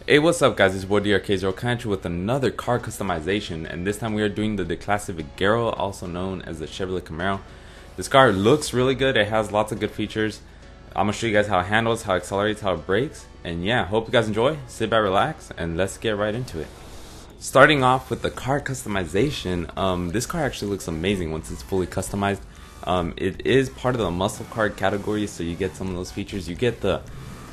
Hey, what's up guys, it's your boy Declasse coming at you with another car customization, and this time we are doing the Declasse Vigero, also known as the Chevrolet Camaro. This car looks really good, it has lots of good features. I'm going to show you guys how it handles, how it accelerates, how it brakes, and yeah, hope you guys enjoy, sit back, relax, and let's get right into it. Starting off with the car customization, this car actually looks amazing once it's fully customized. It is part of the muscle car category, so you get some of those features. You get the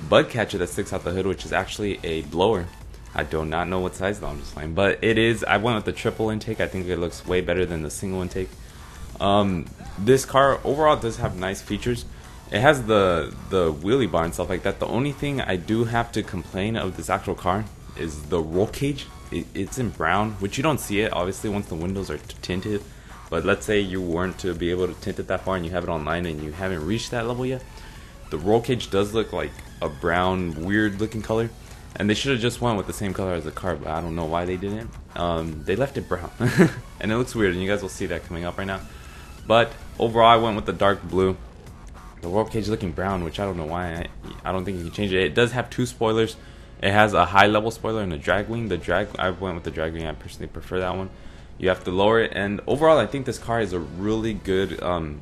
bud catcher that sticks out the hood, which is actually a blower. I do not know what size though, I'm just playing, but it is. I went with the triple intake. I think it looks way better than the single intake. This car overall does have nice features. It has the wheelie bar and stuff like that. The only thing I do have to complain of this actual car is the roll cage. It's in brown, which you don't see it obviously once the windows are tinted, but let's say you weren't to be able to tint it that far and you have it online and you haven't reached that level yet, the roll cage does look like a brown weird looking color, and they should have just went with the same color as the car, but I don't know why they didn't. They left it brown and it looks weird, and you guys will see that coming up right now. But overall I went with the dark blue. The roll cage looking brown, which I don't know why. I don't think you can change it. It does have two spoilers. It has a high level spoiler and a drag wing. The drag, I went with the drag wing. I personally prefer that one. You have to lower it, and overall I think this car is a really good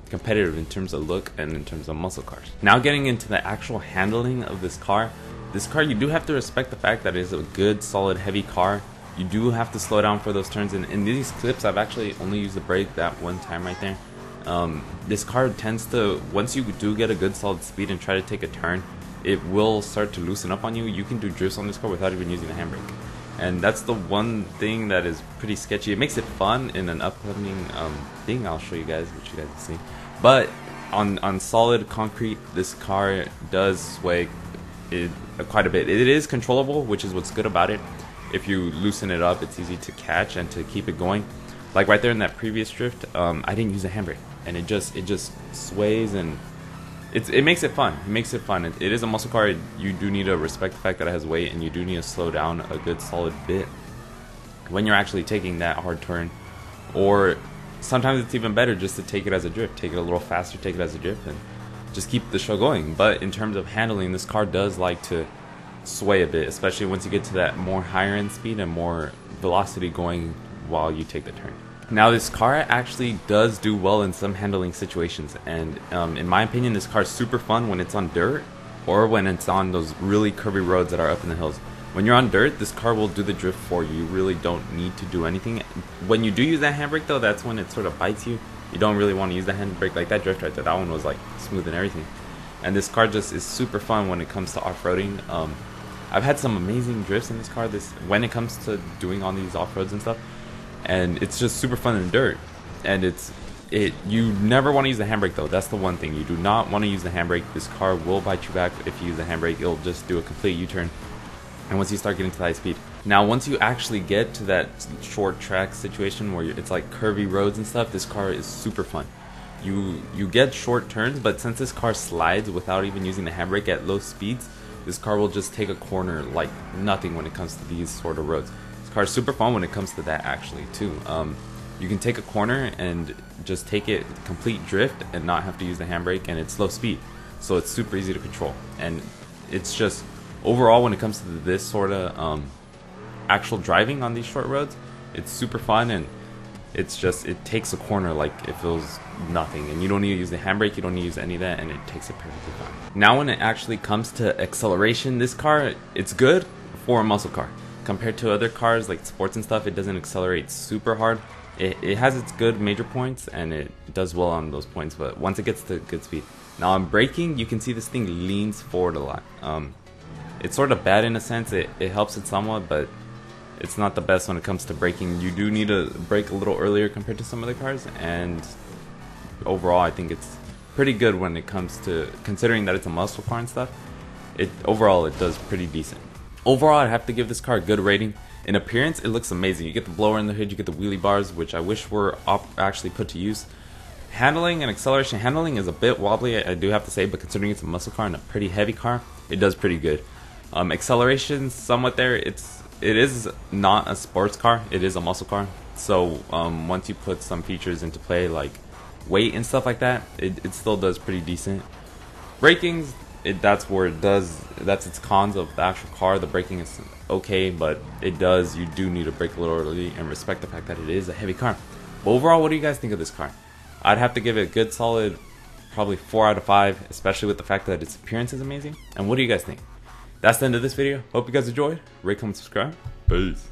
competitive in terms of look and in terms of muscle cars. Now getting into the actual handling of this car you do have to respect the fact that it is a good solid heavy car. You do have to slow down for those turns, and in these clips I've actually only used the brake that one time right there. This car tends to, once you do get a good solid speed and try to take a turn, it will start to loosen up on you. You can do drifts on this car without even using the handbrake, and that's the one thing that is pretty sketchy. It makes it fun in an upcoming thing I'll show you guys, which you guys will see. But on solid concrete, this car does sway quite a bit. It is controllable, which is what's good about it. If you loosen it up, it's easy to catch and to keep it going. Like right there in that previous drift, I didn't use a handbrake, and it just sways, and it makes it fun. It makes it fun. It is a muscle car. You do need to respect the fact that it has weight, and you do need to slow down a good solid bit when you're actually taking that hard turn. Or sometimes it's even better just to take it as a drift. Take it a little faster, take it as a drift, and just keep the show going. But in terms of handling, this car does like to sway a bit, especially once you get to that more higher end speed and more velocity going while you take the turn. Now this car actually does do well in some handling situations, and in my opinion this car is super fun when it's on dirt or when it's on those really curvy roads that are up in the hills. When you're on dirt, this car will do the drift for you. You really don't need to do anything. When you do use that handbrake though, that's when it sort of bites you. You don't really want to use the handbrake. Like that drift right there, that one was like smooth and everything. And this car just is super fun when it comes to off-roading. I've had some amazing drifts in this car when it comes to doing all these off-roads and stuff. And it's just super fun in dirt, and you never want to use the handbrake though. That's the one thing, you do not want to use the handbrake. This car will bite you back if you use the handbrake. It'll just do a complete U-turn, and once you start getting to high speed. Now once you actually get to that short track situation where it's like curvy roads and stuff, this car is super fun. You get short turns, but since this car slides without even using the handbrake at low speeds, this car will just take a corner like nothing when it comes to these sort of roads. Car is super fun when it comes to that actually too. You can take a corner and just take it complete drift and not have to use the handbrake, and it's slow speed, so it's super easy to control. And it's just overall when it comes to this sort of actual driving on these short roads, it's super fun, and it's just, it takes a corner like it feels nothing, and you don't need to use the handbrake, you don't need to use any of that, and it takes it perfectly fine. Now when it actually comes to acceleration, this car, it's good for a muscle car. Compared to other cars like sports and stuff, it doesn't accelerate super hard. It has its good major points, and it does well on those points, but once it gets to good speed. Now on braking, you can see this thing leans forward a lot. It's sort of bad in a sense. It helps it somewhat, but it's not the best when it comes to braking. You do need to brake a little earlier compared to some other cars, and overall I think it's pretty good when it comes to, considering that it's a muscle car and stuff, overall it does pretty decent. Overall, I'd have to give this car a good rating. In appearance, it looks amazing. You get the blower in the hood, you get the wheelie bars, which I wish were actually put to use. Handling and acceleration, handling is a bit wobbly, I do have to say, but considering it's a muscle car and a pretty heavy car, it does pretty good. Acceleration, somewhat there. It is not a sports car, it is a muscle car. So once you put some features into play like weight and stuff like that, it still does pretty decent. Braking's that's where it does, that's its cons of the actual car. The braking is okay, but you do need to brake a little early and respect the fact that it is a heavy car. But overall, what do you guys think of this car? I'd have to give it a good solid probably 4 out of 5, especially with the fact that its appearance is amazing. And what do you guys think? That's the end of this video. Hope you guys enjoyed. Rate, comment, subscribe. Peace.